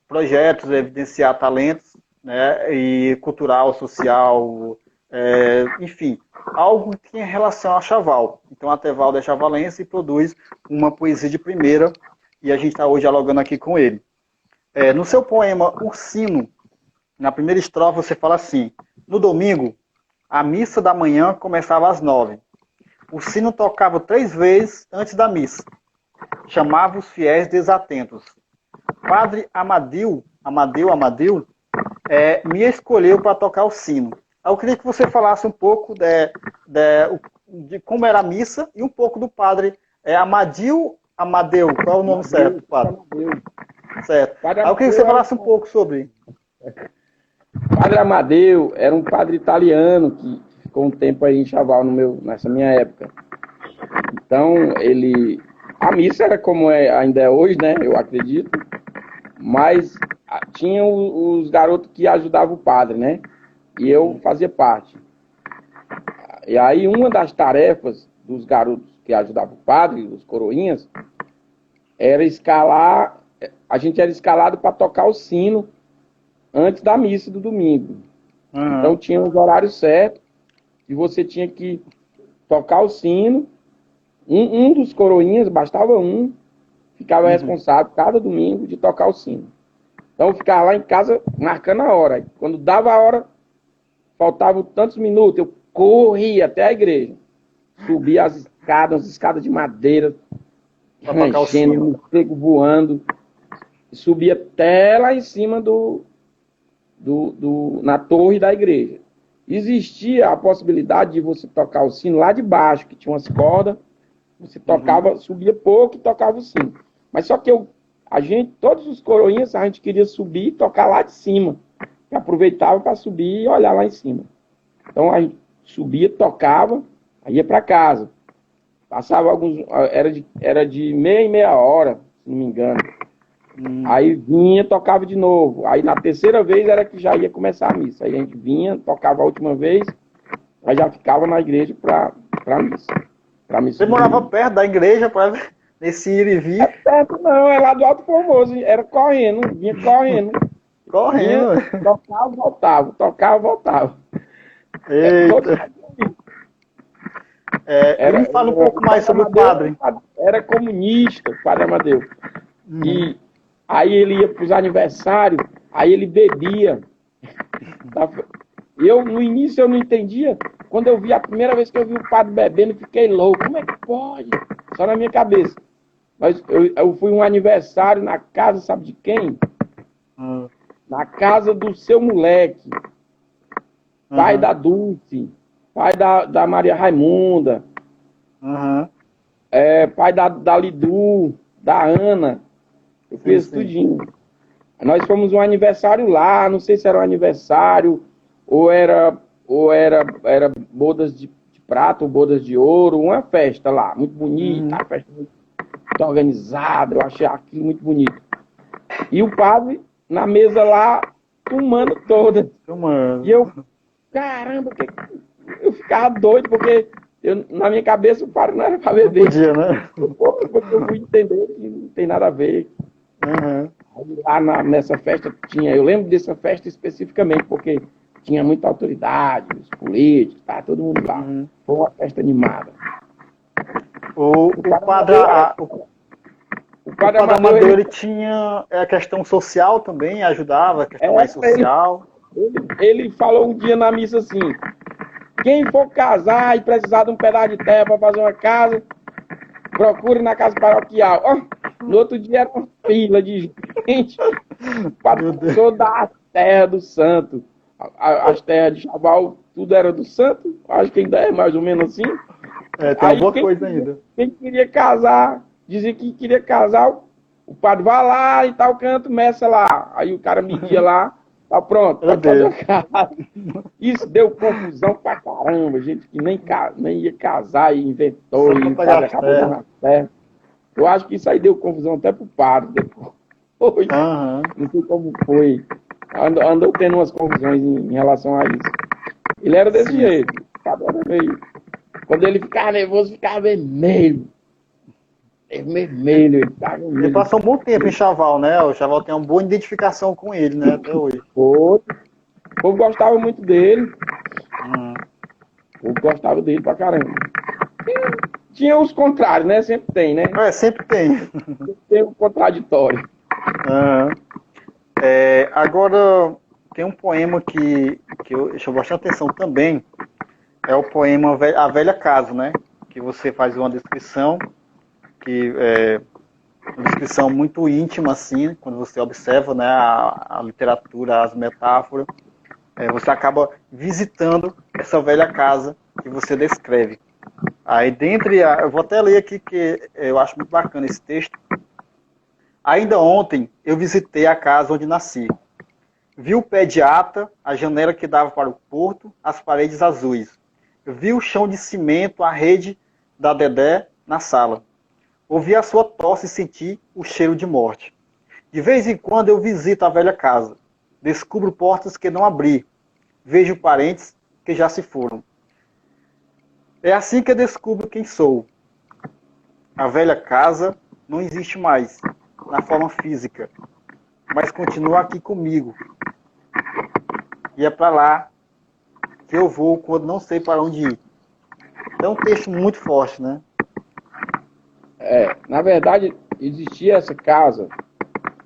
projetos, evidenciar talentos, né, e cultural, social, enfim, algo que tem relação a Chaval. Então Atevaldo é chavalense e produz uma poesia de primeira, e a gente está hoje dialogando aqui com ele. No seu poema Ursino, na primeira estrofe você fala assim: no domingo, a missa da manhã começava às 9. O sino tocava 3 vezes antes da missa. Chamava os fiéis desatentos. Padre Amadeu, me escolheu para tocar o sino. Eu queria que você falasse um pouco de como era a missa e um pouco do padre Amadeu, qual é o nome certo, padre? Certo. Eu queria que você falasse um pouco sobre. Padre Amadeu era um padre italiano que ficou um tempo aí em Chaval nessa minha época. Então, a missa era como ainda é hoje, né? Eu acredito. Mas tinha os garotos que ajudavam o padre, né? E eu fazia parte. E aí, uma das tarefas dos garotos que ajudavam o padre, os coroinhas, era escalar. A gente era escalado para tocar o sino antes da missa do domingo. Uhum. Então tinha os horários certos e você tinha que tocar o sino. Um dos coroinhas, bastava um, ficava responsável cada domingo de tocar o sino. Então eu ficava lá em casa marcando a hora. Quando dava a hora, faltavam tantos minutos, eu corria até a igreja. Subia as escadas de madeira, ranchendo, morcego voando. E subia até lá em cima na torre da igreja. Existia a possibilidade de você tocar o sino lá de baixo, que tinha umas cordas, você tocava, subia pouco e tocava o sino. Mas só que todos os coroinhas, a gente queria subir e tocar lá de cima. E aproveitava para subir e olhar lá em cima. Então a gente subia, tocava, aí ia para casa. Passava era de meia em meia hora, se não me engano. Aí vinha, tocava de novo. Aí na terceira vez era que já ia começar a missa. Aí a gente vinha, tocava a última vez, aí já ficava na igreja para missa. Você morava perto da igreja, nesse ir e vir? Perto não, é lá do Alto Formoso. Era correndo, vinha correndo. Correndo. Vinha, tocava, voltava. Eita. Me fala um pouco mais sobre o padre. Era comunista, o padre Amadeu. E aí ele ia para os aniversários, aí ele bebia. No início eu não entendia. Quando eu vi a primeira vez que eu vi o padre bebendo, eu fiquei louco. Como é que pode? Só na minha cabeça. Mas eu fui um aniversário na casa, sabe de quem? Na casa do seu moleque. Pai da Dulce. Pai da Maria Raimunda. Pai da Lidu. Da Ana. Eu fiz tudinho. Nós fomos um aniversário lá. Não sei se era um aniversário ou era bodas de prata ou bodas de ouro. Uma festa lá. Muito bonita. Uma festa muito organizada. Eu achei aquilo muito bonito. E o padre na mesa lá, tomando toda. E eu, caramba, eu ficava doido, porque na minha cabeça o padre não era para beber. Não podia, né? Porque eu fui entender que não tem nada a ver. Aí, lá nessa festa tinha, eu lembro dessa festa especificamente, porque tinha muita autoridade, os políticos, tá, todo mundo lá. Foi uma festa animada. O padre Amadeu, ele tinha a questão social também, ajudava, a questão mais social. Ele falou um dia na missa assim, quem for casar e precisar de um pedaço de terra para fazer uma casa, procure na casa paroquial. Oh, no outro dia era uma fila de gente. O padre passou da terra do santo. As terras de Chaval, tudo era do santo. Acho que ainda é mais ou menos assim. Tem alguma coisa ainda. Quem queria casar, dizia que queria casar, o padre vai lá e tal canto, meça lá. Aí o cara media lá, tá pronto, pode fazer a casa. Isso deu confusão pra caramba, gente que nem ia casar e inventou, e o padre acabou dando a terra. Eu acho que isso aí deu confusão até pro padre depois. Não sei como foi. Andou tendo umas confusões em relação a isso. Ele era desse jeito. O padre era meio... Quando ele ficava nervoso, ficava vermelho. Vermelho. Ele passou um bom tempo em Chaval, né? O Chaval tem uma boa identificação com ele, né? Até hoje. O povo gostava muito dele. O povo gostava dele pra caramba. Tinha os contrários, né? Sempre tem, né? Sempre tem. Sempre tem o contraditório. Agora, tem um poema que chamou bastante atenção também. É o poema A Velha Casa, né? Que você faz uma descrição, uma descrição muito íntima, assim, quando você observa, né, a literatura, as metáforas. Você acaba visitando essa velha casa que você descreve. Aí, eu vou até ler aqui, que eu acho muito bacana esse texto. Ainda ontem, eu visitei a casa onde nasci. Vi o pé de ata, a janela que dava para o porto, as paredes azuis. Vi o chão de cimento, a rede da Dedé na sala. Ouvi a sua tosse e senti o cheiro de morte. De vez em quando eu visito a velha casa. Descubro portas que não abri. Vejo parentes que já se foram. É assim que eu descubro quem sou. A velha casa não existe mais, na forma física, mas continua aqui comigo. E é para lá que eu vou quando não sei para onde ir. É um texto muito forte, né? Na verdade, existia essa casa.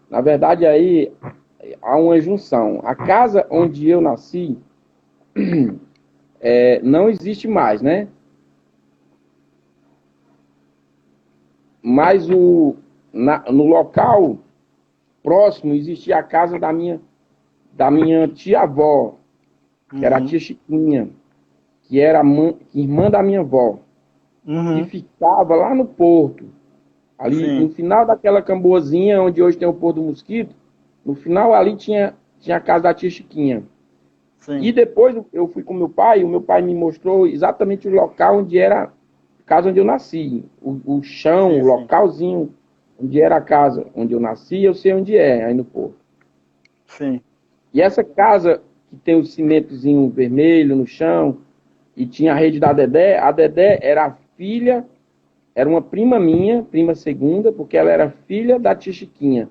Na verdade, aí há uma junção. A casa onde eu nasci não existe mais, né? Mas no local próximo existia a casa da minha tia-avó, que era a tia Chiquinha, que era irmã da minha avó, que ficava lá no porto, ali no final daquela camboazinha onde hoje tem o Porto do Mosquito, no final ali tinha a casa da tia Chiquinha. Sim. E depois eu fui com meu pai, e o meu pai me mostrou exatamente o local onde era a casa onde eu nasci, o chão, o localzinho onde era a casa onde eu nasci, eu sei onde é, aí no porto. Sim. E essa casa que tem o cimentozinho vermelho no chão, e tinha a rede da Dedé, a Dedé era a filha, era uma prima minha, prima segunda, porque ela era filha da tia Chiquinha,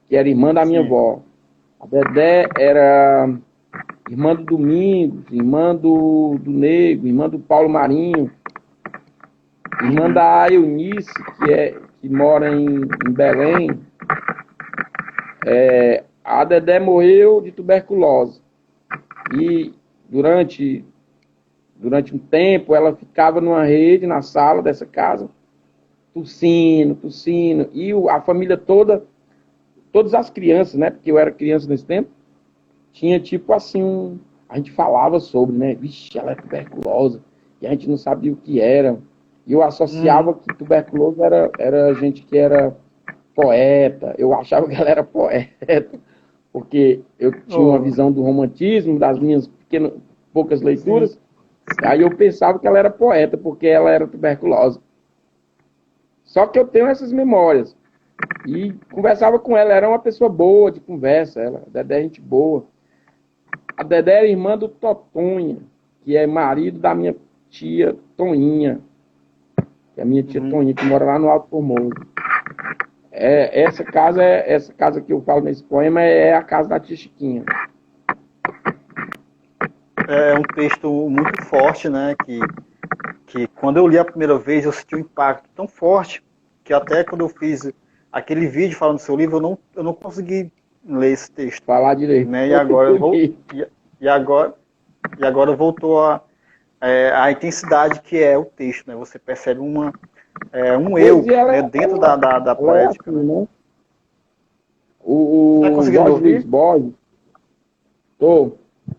que era irmã da minha avó. A Dedé era irmã do Domingos, irmã do Nego, irmã do Paulo Marinho, irmã da Eunice, que mora em Belém. A Dedé morreu de tuberculose. E durante um tempo ela ficava numa rede na sala dessa casa, tossindo. E a família toda, todas as crianças, né? Porque eu era criança nesse tempo, tinha tipo assim, a gente falava sobre, né? Vixe, ela é tuberculosa. E a gente não sabia o que era. E eu associava que tuberculoso era gente que era poeta. Eu achava que ela era poeta. Porque eu tinha uma visão do romantismo, das minhas poucas leituras. Sim. Aí eu pensava que ela era poeta, porque ela era tuberculosa. Só que eu tenho essas memórias. E conversava com ela, era uma pessoa boa de conversa. A Dedé é gente boa. A Dedé era irmã do Totonha, que é marido da minha tia Toninha. Que é a minha tia Toninha, que mora lá no Alto Formoso. Essa casa que eu falo nesse poema é a casa da tia Chiquinha. é um texto muito forte, né? Que quando eu li a primeira vez eu senti um impacto tão forte que até quando eu fiz aquele vídeo falando do seu livro eu não consegui ler esse texto. Falar direito. Né? E agora voltou a intensidade que é o texto, né? Você percebe um eu, né? Dentro da poética. Assim, né? O tá conseguindo Jorge ouvir? Luiz Borges.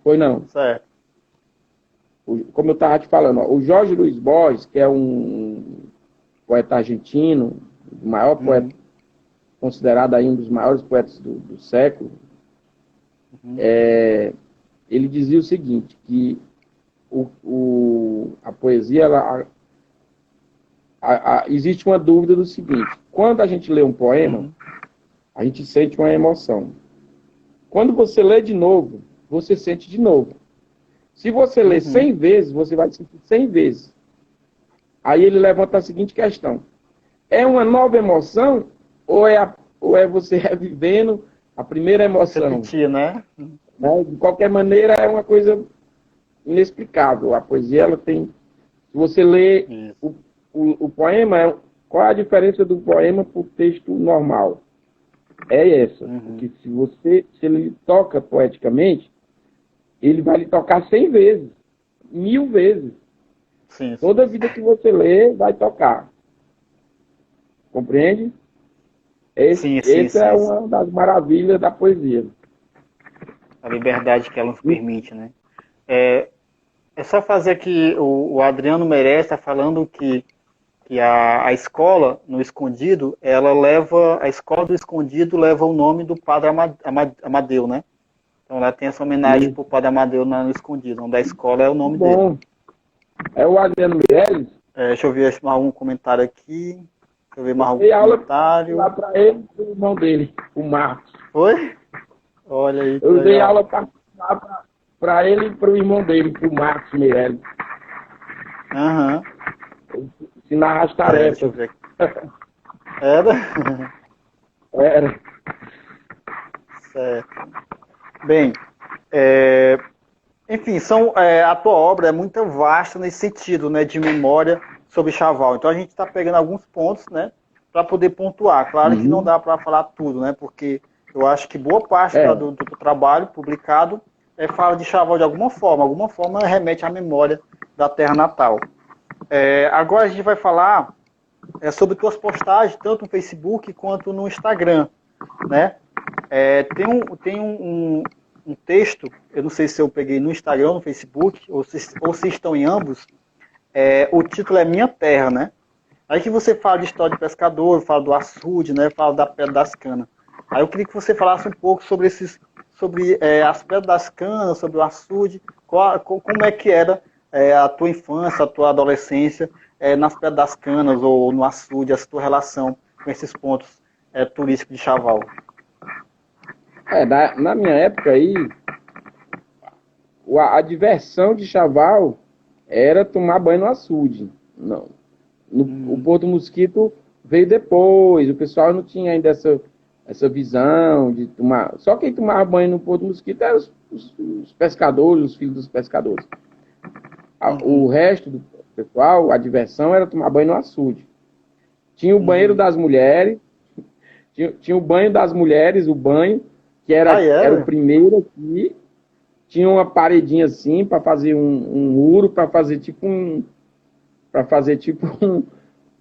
Foi não. Certo. Como eu estava te falando, ó, o Jorge Luiz Borges, que é um poeta argentino, o maior poeta, considerado aí um dos maiores poetas do século, ele dizia o seguinte, que a poesia, existe uma dúvida do seguinte: quando a gente lê um poema, a gente sente uma emoção. Quando você lê de novo, você sente de novo. Se você lê 100 vezes, você vai sentir 100 vezes. Aí ele levanta a seguinte questão: é uma nova emoção ou é você revivendo a primeira emoção? Repetir, né? De qualquer maneira, é uma coisa inexplicável. A poesia, ela tem... Se você lê o poema, qual é a diferença do poema para o texto normal? É essa. Porque se ele toca poeticamente, ele vai lhe tocar 100 vezes, 1000 vezes. Sim. Toda vida que você lê, vai tocar. Compreende? Essa é uma das maravilhas da poesia. A liberdade que ela nos permite, né? É só fazer aqui, o Adriano Meirelles está falando que a escola no Escondido, a escola do Escondido leva o nome do Padre Amadeu, né? Então lá tem essa homenagem para o Padre Amadeu no Escondido. O nome da escola é o nome dele. É o Adriano Meirelles? Deixa eu ver mais algum comentário aquaqui. Deixa eu ver mais algum comentário. Lá para ele e o irmão dele, o Marcos. Foi? Olha aí. Eu dei aula para ele e para o irmão dele, para o Marcos Meirelles. Ensinar as tarefas. Era? Era. Certo. Bem, enfim, a tua obra é muito vasta nesse sentido, né, de memória sobre Chavval. Então a gente está pegando alguns pontos, né, para poder pontuar. Claro que não dá para falar tudo, né, porque eu acho que boa parte do trabalho publicado fala de Chavval de alguma forma remete à memória da terra natal. Agora a gente vai falar sobre tuas postagens, tanto no Facebook quanto no Instagram, né? Tem um texto, eu não sei se eu peguei no Instagram ou no Facebook, ou se estão em ambos, o título é Minha Terra, né? Aí que você fala de história de pescador, fala do açude, né? Fala da Pedra das Canas. Aí eu queria que você falasse um pouco sobre as Pedras das Canas, sobre o açude, como é que era a tua infância, a tua adolescência nas Pedras das Canas ou no açude, a tua relação com esses pontos turísticos de Chavval. Na minha época aí, a diversão de Chavval era tomar banho no açude. Não. O Porto Mosquito veio depois, o pessoal não tinha ainda essa visão de tomar... Só quem tomava banho no Porto Mosquito eram os pescadores, os filhos dos pescadores. O resto do pessoal, a diversão era tomar banho no açude. Tinha o banheiro das mulheres, tinha o banho das mulheres, o banho, que era o primeiro aqui. Tinha uma paredinha assim para fazer um muro, para fazer tipo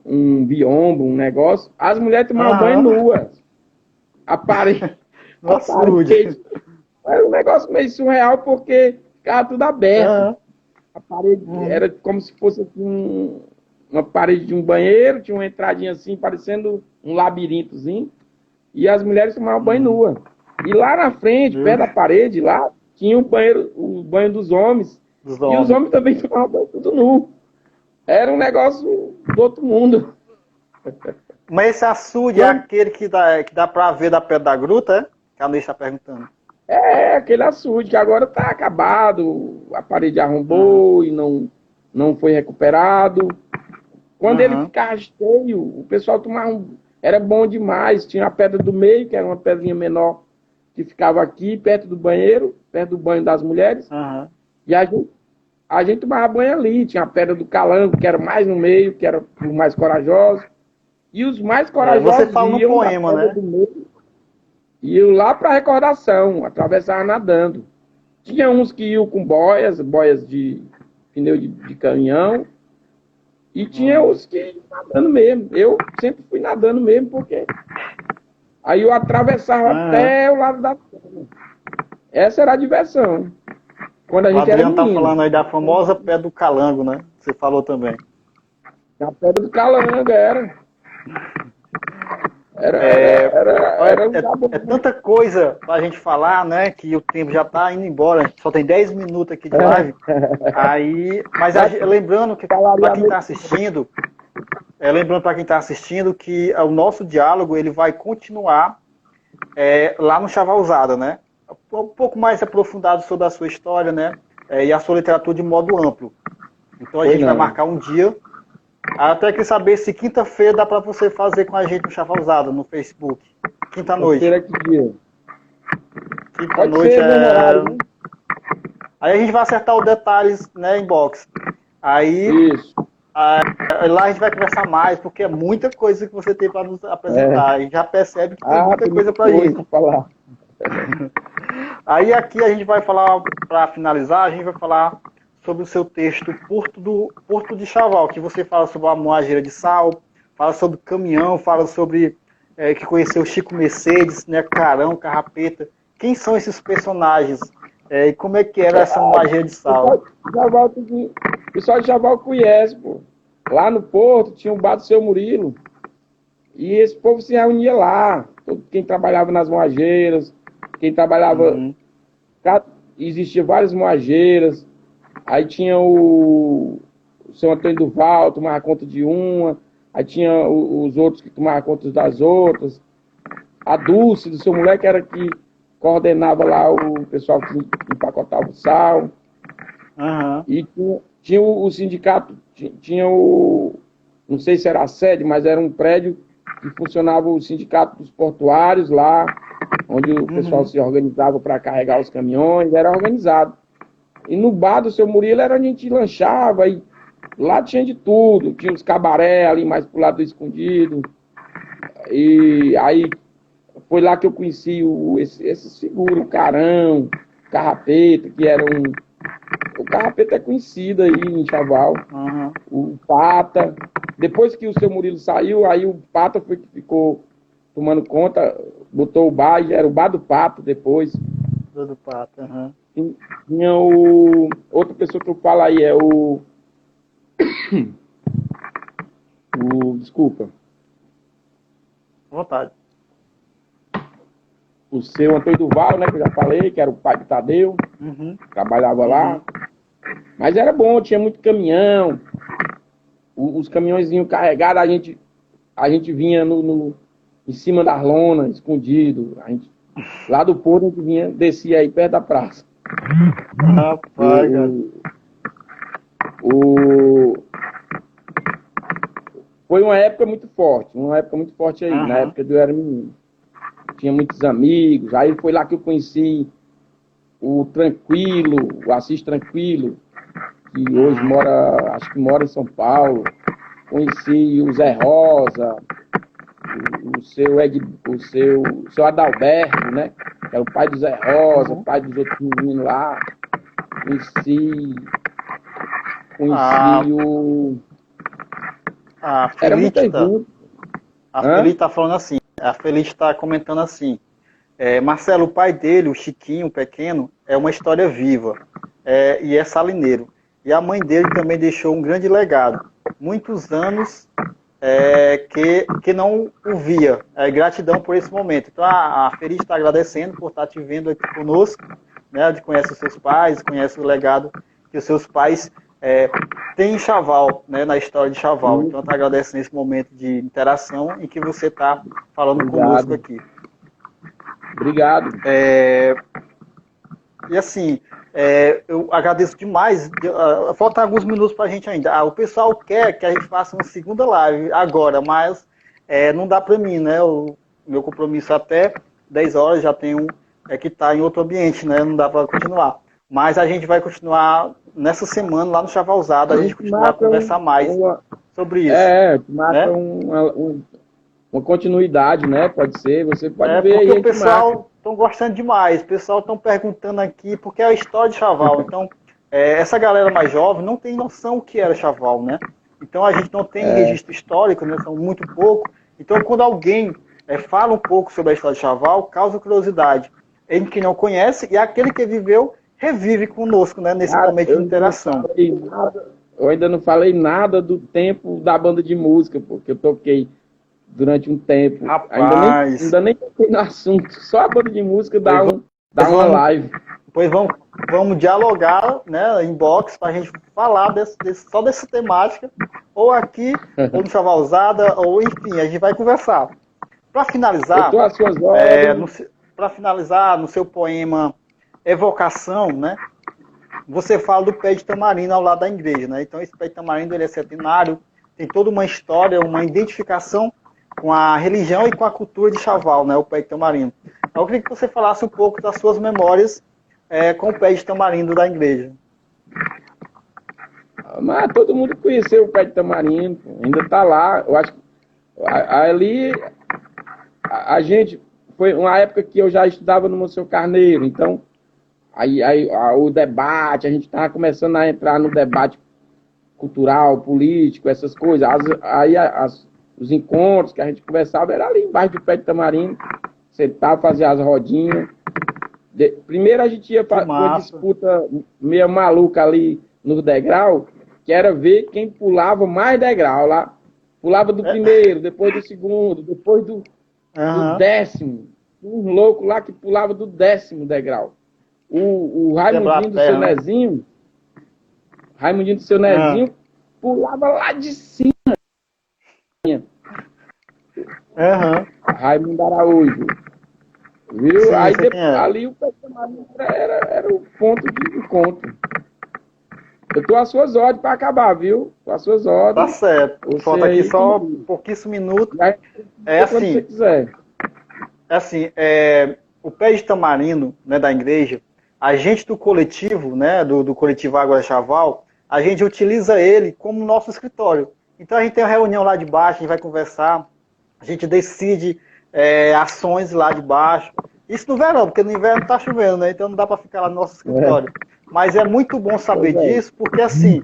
um biombo, um negócio. As mulheres tomavam banho nuas. A parede era um negócio meio surreal porque ficava tudo aberto. A parede era como se fosse assim, uma parede de um banheiro, tinha uma entradinha assim, parecendo um labirintozinho, e as mulheres tomavam banho nua. E lá na frente, perto da parede, lá, tinha o banho dos homens. E os homens também tomavam banho tudo nu. Era um negócio do outro mundo. Mas esse açude é aquele que dá pra ver da Pedra da Gruta, é? Que a Luiz está perguntando. Aquele açude que agora está acabado, a parede arrombou e não foi recuperado. Quando ele ficava cheio, o pessoal tomava era bom demais. Tinha a pedra do meio, que era uma pedrinha menor, que ficava aqui, perto do banheiro, perto do banho das mulheres. E a gente tomava banho ali, tinha a Pedra do Calango, que era mais no meio, que era os mais corajosos. E os mais corajosos você fala no iam poema, da Pedra né? do meio, iam lá para a recordação, atravessavam nadando. Tinha uns que iam com boias de pneu de caminhão, e tinha os que iam nadando mesmo. Eu sempre fui nadando mesmo, porque aí eu atravessava até o lado da terra. Essa era a diversão. Quando a gente era Adriano tá menino. falando aí da famosa Pedra do Calango, né? Você falou também. A Pedra do Calango era. É tanta coisa pra gente falar, né? Que o tempo já tá indo embora. Só tem 10 minutos aqui de live. Aí, lembrando que para quem está assistindo, que o nosso diálogo ele vai continuar lá no Chavalzada, né? Um pouco mais aprofundado sobre a sua história, né? E a sua literatura de modo amplo. Então a gente vai marcar um dia. Até que saber se quinta-feira dá para você fazer com a gente no Chavalzada, no Facebook. Quinta-noite. Que dia? Quinta-noite Aí a gente vai acertar os detalhes, né, em box. Aí, lá a gente vai conversar mais, porque é muita coisa que você tem para nos apresentar. A gente já percebe que tem muita coisa para gente falar. Aí aqui a gente vai falar, para finalizar, a gente vai falar sobre o seu texto Porto de Chaval, que você fala sobre a moageira de sal, fala sobre caminhão, fala sobre que conheceu Chico Mercedes, né, Carão, Carrapeta. Quem são esses personagens? E como é que era essa moageira de sal? O pessoal de Chaval conhece, pô. Lá no Porto tinha o bar do Seu Murilo. E esse povo se reunia lá. Quem trabalhava nas moageiras, quem trabalhava... Existia várias moageiras. Aí tinha o seu Antônio Duval, tomava conta de uma. Aí tinha os outros que tomavam conta das outras. A Dulce, do seu moleque, era que coordenava lá o pessoal que empacotava o sal. E tinha o sindicato, tinha não sei se era a sede, mas era um prédio que funcionava o sindicato dos portuários lá, onde o pessoal se organizava para carregar os caminhões, era organizado. E no bar do Seu Murilo era onde a gente lanchava, e lá tinha de tudo, tinha os cabaré ali mais pro lado do Escondido. E aí foi lá que eu conheci esses figuras, o Carão, o Carrapeta, que era o Carrapeta é conhecido aí em Chaval, o Pata. Depois que o Seu Murilo saiu, aí o Pata foi que ficou tomando conta, botou o bar, e era o bar do Pato depois. Do Pato, Tinha outra pessoa que eu falo aí, é desculpa. À vontade. O seu Antônio Duval, né, que eu já falei, que era o pai do Tadeu, trabalhava lá. Mas era bom, tinha muito caminhão, os caminhõezinhos carregados, a gente vinha em cima das lonas, escondido. Lá do Porto a gente vinha, descia aí perto da praça. Rapaz, foi uma época muito forte aí, na época que eu era menino. Tinha muitos amigos, aí foi lá que eu conheci o Tranquilo, o Assis Tranquilo, que hoje acho que mora em São Paulo. Conheci o Zé Rosa, o seu Adalberto, né? Que era o pai do Zé Rosa, o pai dos outros meninos lá. Conheci o... Era muita gente. A Feliz está falando assim, a Feliz está comentando assim, Marcelo, o pai dele, o Chiquinho, o pequeno, é uma história viva, e é salineiro. E a mãe dele também deixou um grande legado. Muitos anos que não o via. Gratidão por esse momento. Então a Feliz está agradecendo por estar te vendo aqui conosco, né? Conhece os seus pais, conhece o legado que os seus pais têm em Chaval, né? Na história de Chaval. Então está agradecendo esse momento de interação em que você está falando conosco aqui. Obrigado. E assim, eu agradeço demais. Faltam alguns minutos para a gente ainda. O pessoal quer que a gente faça uma segunda live agora, mas não dá para mim, né? O meu compromisso até 10 horas já tenho que estar em outro ambiente, né? Não dá para continuar. Mas a gente vai continuar nessa semana lá no Chavalzada, a gente continuar a conversar mais sobre isso. Marca, né? Uma continuidade, né? Pode ser, você pode ver porque aí. O pessoal estão gostando demais, o pessoal estão perguntando aqui, porque é a história de Chaval. Então, essa galera mais jovem não tem noção o que era Chaval, né? Então a gente não tem registro histórico, né? São muito pouco. Então, quando alguém fala um pouco sobre a história de Chaval, causa curiosidade. Ele que não conhece e aquele que viveu revive conosco, né? Nesse momento de interação. Eu ainda não falei nada do tempo da banda de música, porque eu toquei durante um tempo. Rapaz. Ainda nem toquei no assunto. Só a banda de música dá uma live. Pois vamos dialogar, né, inbox, para a gente falar só dessa temática, ou aqui, ou no Chavalzada, ou enfim, a gente vai conversar. Para finalizar, no seu poema Evocação, né, você fala do pé de tamarindo ao lado da igreja, né? Então esse pé de tamarindo ele é centenário, tem toda uma história, uma identificação com a religião e com a cultura de Chaval, né, o pé de tamarindo. Então, eu queria que você falasse um pouco das suas memórias com o pé de tamarindo da igreja. Mas todo mundo conheceu o pé de tamarindo, ainda está lá. Eu acho que ali a gente foi uma época que eu já estudava no Monsenhor Carneiro, então o debate, a gente estava começando a entrar no debate cultural, político, essas coisas. Os encontros que a gente conversava era ali embaixo do pé de tamarindo, sentar, fazer as rodinhas. Primeiro a gente ia para uma disputa meio maluca ali no degrau, que era ver quem pulava mais degrau lá. Pulava do primeiro, depois do segundo, depois do 10º. Um louco lá que pulava do 10º degrau. O Raimundinho do seu Nezinho, pulava lá de cima. Raimundo Araújo. Viu? Sim, aí ali o pé de tamarindo era o ponto de encontro. Eu tô às suas ordens para acabar, viu? Tô às suas ordens. Tá certo. Falta aqui só pouquíssimos minutos. Assim. Você quiser. O pé de tamarindo, né, da igreja, a gente do coletivo, né, do coletivo Água Chaval, a gente utiliza ele como nosso escritório. Então a gente tem uma reunião lá de baixo, a gente vai conversar, a gente decide ações lá de baixo. Isso no verão, porque no inverno está chovendo, né? Então não dá para ficar lá no nosso escritório. Mas é muito bom saber disso, porque assim,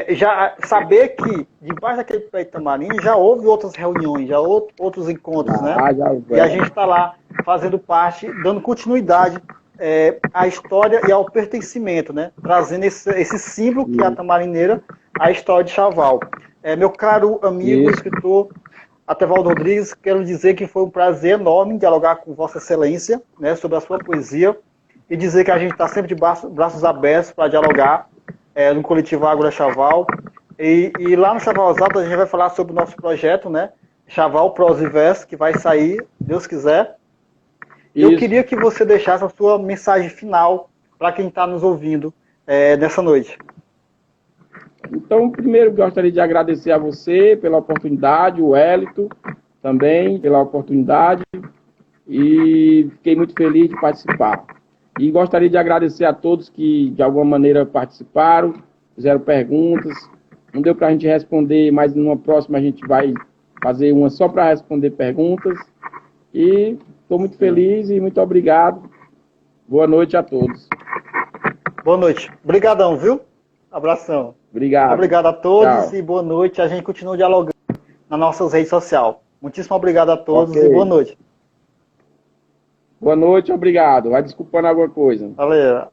já saber que debaixo daquele pé de tamarindo já houve outras reuniões, já outros encontros, né? E a gente está lá fazendo parte, dando continuidade à história e ao pertencimento, né? Trazendo esse símbolo que é a tamarineira, a história de Chaval. Meu caro amigo, escritor Atevaldo Rodrigues, quero dizer que foi um prazer enorme dialogar com Vossa Excelência, né, sobre a sua poesia, e dizer que a gente está sempre de braços abertos para dialogar no coletivo Água Chaval. E lá no Chavalzada a gente vai falar sobre o nosso projeto, né, Chaval Prosa e Verso, que vai sair, Deus quiser. Isso. Eu queria que você deixasse a sua mensagem final para quem está nos ouvindo nessa noite. Então, primeiro, gostaria de agradecer a você pela oportunidade, o Hélito também pela oportunidade, e fiquei muito feliz de participar. E gostaria de agradecer a todos que, de alguma maneira, participaram, fizeram perguntas. Não deu para a gente responder, mas numa próxima a gente vai fazer uma só para responder perguntas. E estou muito feliz e muito obrigado. Boa noite a todos. Boa noite. Obrigadão, viu? Abração. Obrigado. Obrigado a todos. Tchau. E boa noite. A gente continua dialogando nas nossas redes sociais. Muitíssimo obrigado a todos e boa noite. Boa noite, obrigado. Vai desculpando alguma coisa. Valeu.